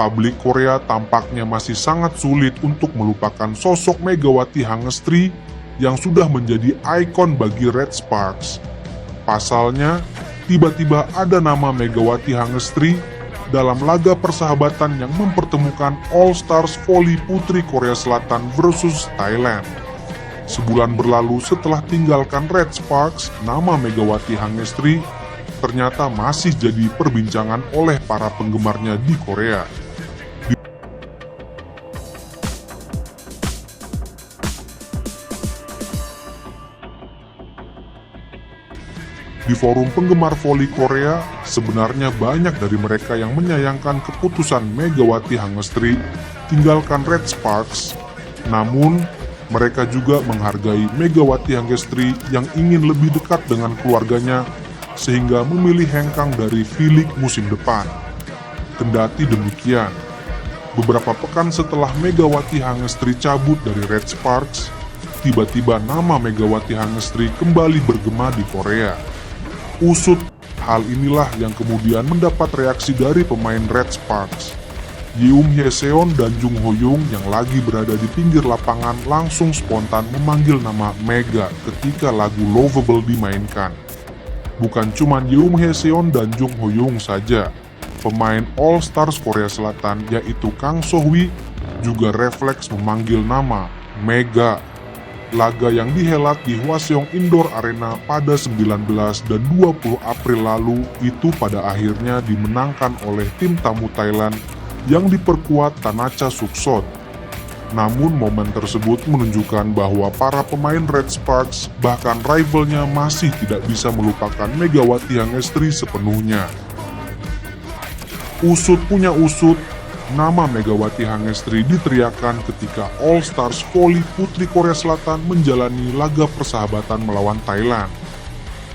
publik Korea tampaknya masih sangat sulit untuk melupakan sosok Megawati Hangestri yang sudah menjadi ikon bagi Red Sparks. Pasalnya, tiba-tiba ada nama Megawati Hangestri dalam laga persahabatan yang mempertemukan All Stars Volley Putri Korea Selatan versus Thailand. Sebulan berlalu setelah tinggalkan Red Sparks, nama Megawati Hangestri ternyata masih jadi perbincangan oleh para penggemarnya di Korea. Di forum penggemar voli Korea, sebenarnya banyak dari mereka yang menyayangkan keputusan Megawati Hangestri tinggalkan Red Sparks. Namun, mereka juga menghargai Megawati Hangestri yang ingin lebih dekat dengan keluarganya sehingga memilih hengkang dari V-League musim depan. Kendati demikian, beberapa pekan setelah Megawati Hangestri cabut dari Red Sparks, tiba-tiba nama Megawati Hangestri kembali bergema di Korea. Usut hal inilah yang kemudian mendapat reaksi dari pemain Red Sparks. Yeum Hyeseon dan Jung Ho-young yang lagi berada di pinggir lapangan langsung spontan memanggil nama Mega ketika lagu Lovable dimainkan. Bukan cuma Yeum Hyeseon dan Jung Ho-young saja, pemain All Stars Korea Selatan yaitu Kang So-hwi juga refleks memanggil nama Mega. Laga yang dihelat di Hwaseong Indoor Arena pada 19 dan 20 April lalu itu pada akhirnya dimenangkan oleh tim tamu Thailand yang diperkuat Thanacha Suksot. Namun momen tersebut menunjukkan bahwa para pemain Red Sparks bahkan rivalnya masih tidak bisa melupakan Megawati Hangestri sepenuhnya. Usut punya usut, nama Megawati Hangestri diteriakan ketika All Stars Volley Putri Korea Selatan menjalani laga persahabatan melawan Thailand.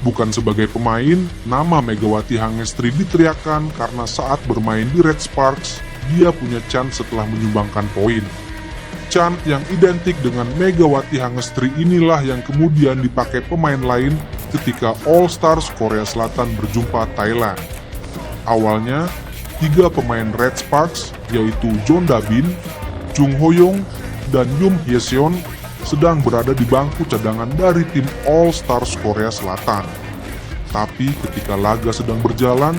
Bukan sebagai pemain, nama Megawati Hangestri diteriakan karena saat bermain di Red Sparks, dia punya chant setelah menyumbangkan poin. Chant yang identik dengan Megawati Hangestri inilah yang kemudian dipakai pemain lain ketika All Stars Korea Selatan berjumpa Thailand. Awalnya, 3 pemain Red Sparks yaitu John Da-bin, Jung Ho-young, dan Yeum Hyeseon sedang berada di bangku cadangan dari tim All Stars Korea Selatan. Tapi ketika laga sedang berjalan,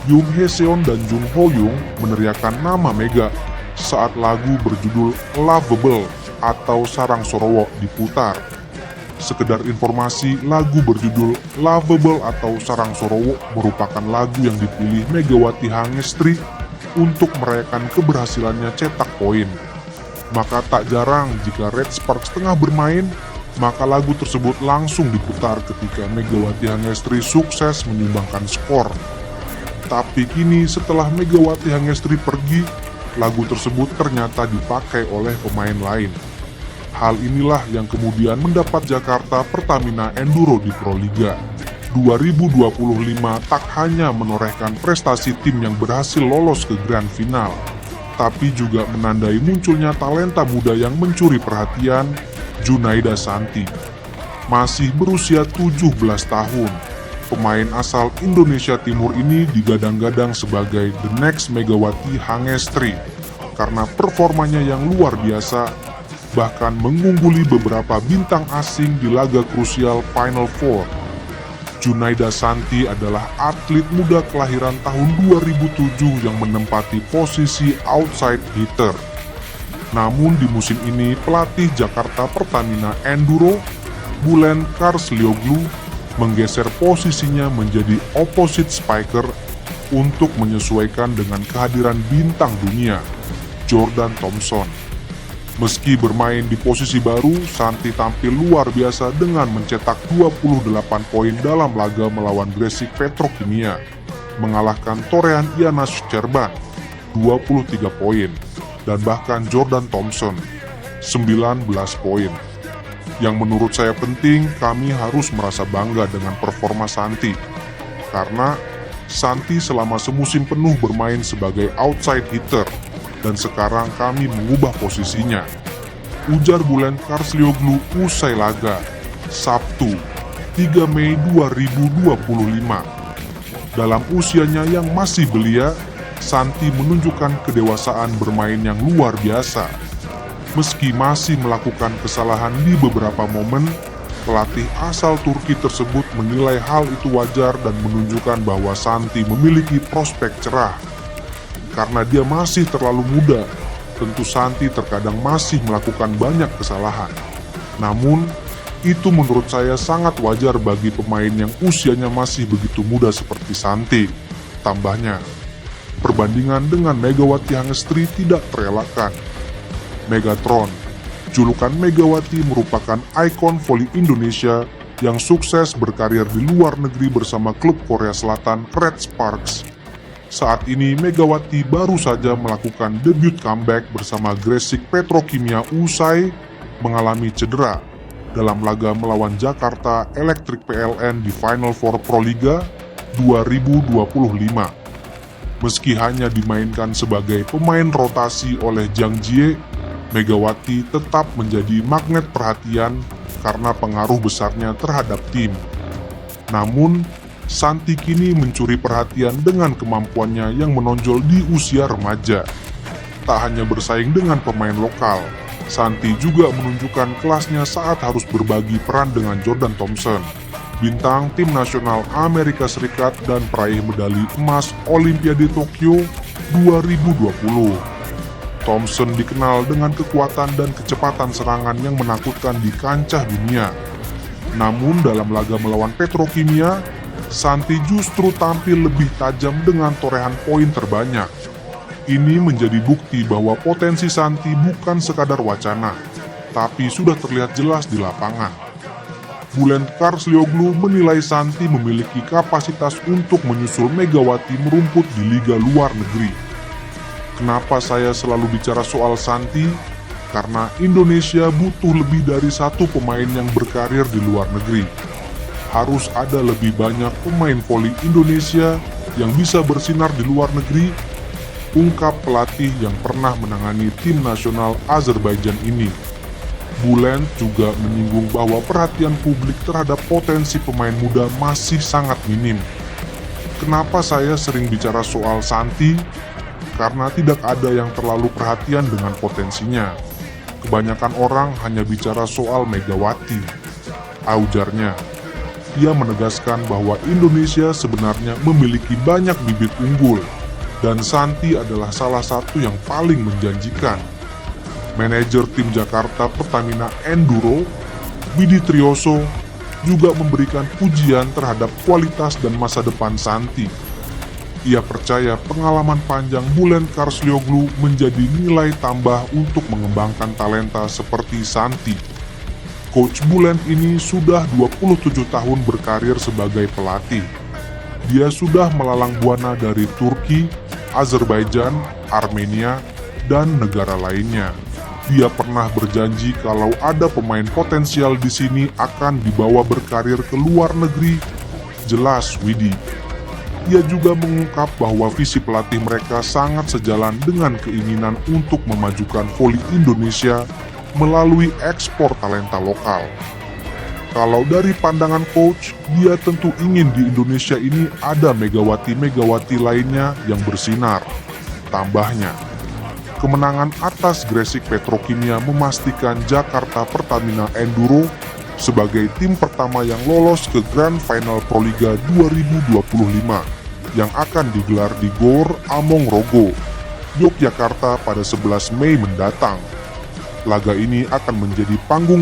Yeum Hyeseon dan Jung Ho-young meneriakkan nama Mega saat lagu berjudul Lovable atau Sarang Sorowo diputar. Sekedar informasi, lagu berjudul Lovable atau Sarang Sorowo merupakan lagu yang dipilih Megawati Hangestri untuk merayakan keberhasilannya cetak poin. Maka tak jarang jika Red Sparks tengah bermain, maka lagu tersebut langsung diputar ketika Megawati Hangestri sukses menyumbangkan skor. Tapi kini setelah Megawati Hangestri pergi, lagu tersebut ternyata dipakai oleh pemain lain. Hal inilah yang kemudian mendapat Jakarta Pertamina Enduro di Proliga 2025 tak hanya menorehkan prestasi tim yang berhasil lolos ke Grand Final, tapi juga menandai munculnya talenta muda yang mencuri perhatian, Junaida Santi. Masih berusia 17 tahun, pemain asal Indonesia Timur ini digadang-gadang sebagai the next Megawati Hangestri karena performanya yang luar biasa, bahkan mengungguli beberapa bintang asing di laga krusial Final Four. Junaida Santi adalah atlet muda kelahiran tahun 2007 yang menempati posisi outside hitter. Namun di musim ini pelatih Jakarta Pertamina Enduro, Bulen Karslioglu, menggeser posisinya menjadi opposite spiker untuk menyesuaikan dengan kehadiran bintang dunia, Jordan Thompson. Meski bermain di posisi baru, Santi tampil luar biasa dengan mencetak 28 poin dalam laga melawan Gresik Petrokimia, mengalahkan Torehan Ianas Cerban 23 poin, dan bahkan Jordan Thompson 19 poin. Yang menurut saya penting, kami harus merasa bangga dengan performa Santi, karena Santi selama semusim penuh bermain sebagai outside hitter, dan sekarang kami mengubah posisinya, ujar Bulen Karslioglu usai laga, Sabtu, 3 Mei 2025. Dalam usianya yang masih belia, Santi menunjukkan kedewasaan bermain yang luar biasa. Meski masih melakukan kesalahan di beberapa momen, pelatih asal Turki tersebut menilai hal itu wajar dan menunjukkan bahwa Santi memiliki prospek cerah. Karena dia masih terlalu muda, tentu Santi terkadang masih melakukan banyak kesalahan. Namun, itu menurut saya sangat wajar bagi pemain yang usianya masih begitu muda seperti Santi. Tambahnya, perbandingan dengan Megawati Hangestri tidak terelakkan. Megatron, julukan Megawati merupakan ikon voli Indonesia yang sukses berkarir di luar negeri bersama klub Korea Selatan Red Sparks. Saat ini Megawati baru saja melakukan debut comeback bersama Gresik Petrokimia usai mengalami cedera dalam laga melawan Jakarta Electric PLN di Final Four Proliga 2025. Meski hanya dimainkan sebagai pemain rotasi oleh Jang Jie, Megawati tetap menjadi magnet perhatian karena pengaruh besarnya terhadap tim. Namun, Santi kini mencuri perhatian dengan kemampuannya yang menonjol di usia remaja. Tak hanya bersaing dengan pemain lokal, Santi juga menunjukkan kelasnya saat harus berbagi peran dengan Jordan Thompson, bintang tim nasional Amerika Serikat dan peraih medali emas Olimpiade Tokyo 2020. Thompson dikenal dengan kekuatan dan kecepatan serangan yang menakutkan di kancah dunia. Namun dalam laga melawan Petrokimia, Santi justru tampil lebih tajam dengan torehan poin terbanyak. Ini menjadi bukti bahwa potensi Santi bukan sekadar wacana, tapi sudah terlihat jelas di lapangan. Bülent Karslioglu menilai Santi memiliki kapasitas untuk menyusul Megawati merumput di liga luar negeri. Kenapa saya selalu bicara soal Santi? Karena Indonesia butuh lebih dari satu pemain yang berkarir di luar negeri. Harus ada lebih banyak pemain voli Indonesia yang bisa bersinar di luar negeri, ungkap pelatih yang pernah menangani tim nasional Azerbaijan ini. Bülent juga menyinggung bahwa perhatian publik terhadap potensi pemain muda masih sangat minim. Kenapa saya sering bicara soal Santi? Karena tidak ada yang terlalu perhatian dengan potensinya. Kebanyakan orang hanya bicara soal Megawati. Ujarnya, ia menegaskan bahwa Indonesia sebenarnya memiliki banyak bibit unggul, dan Santi adalah salah satu yang paling menjanjikan. Manajer tim Jakarta Pertamina Enduro, Widi Trioso, juga memberikan pujian terhadap kualitas dan masa depan Santi. Ia percaya pengalaman panjang Bülent Karslioglu menjadi nilai tambah untuk mengembangkan talenta seperti Santi. Coach Bülent ini sudah 27 tahun berkarir sebagai pelatih. Dia sudah melalang buana dari Turki, Azerbaijan, Armenia, dan negara lainnya. Dia pernah berjanji kalau ada pemain potensial di sini akan dibawa berkarir ke luar negeri. Jelas Widi. Ia juga mengungkap bahwa visi pelatih mereka sangat sejalan dengan keinginan untuk memajukan voli Indonesia melalui ekspor talenta lokal. Kalau dari pandangan coach, dia tentu ingin di Indonesia ini ada Megawati-Megawati lainnya yang bersinar. Tambahnya, kemenangan atas Gresik Petrokimia memastikan Jakarta Pertamina Enduro sebagai tim pertama yang lolos ke Grand Final Proliga 2025 yang akan digelar di Gor Among Rogo, Yogyakarta pada 11 Mei mendatang. Laga ini akan menjadi panggung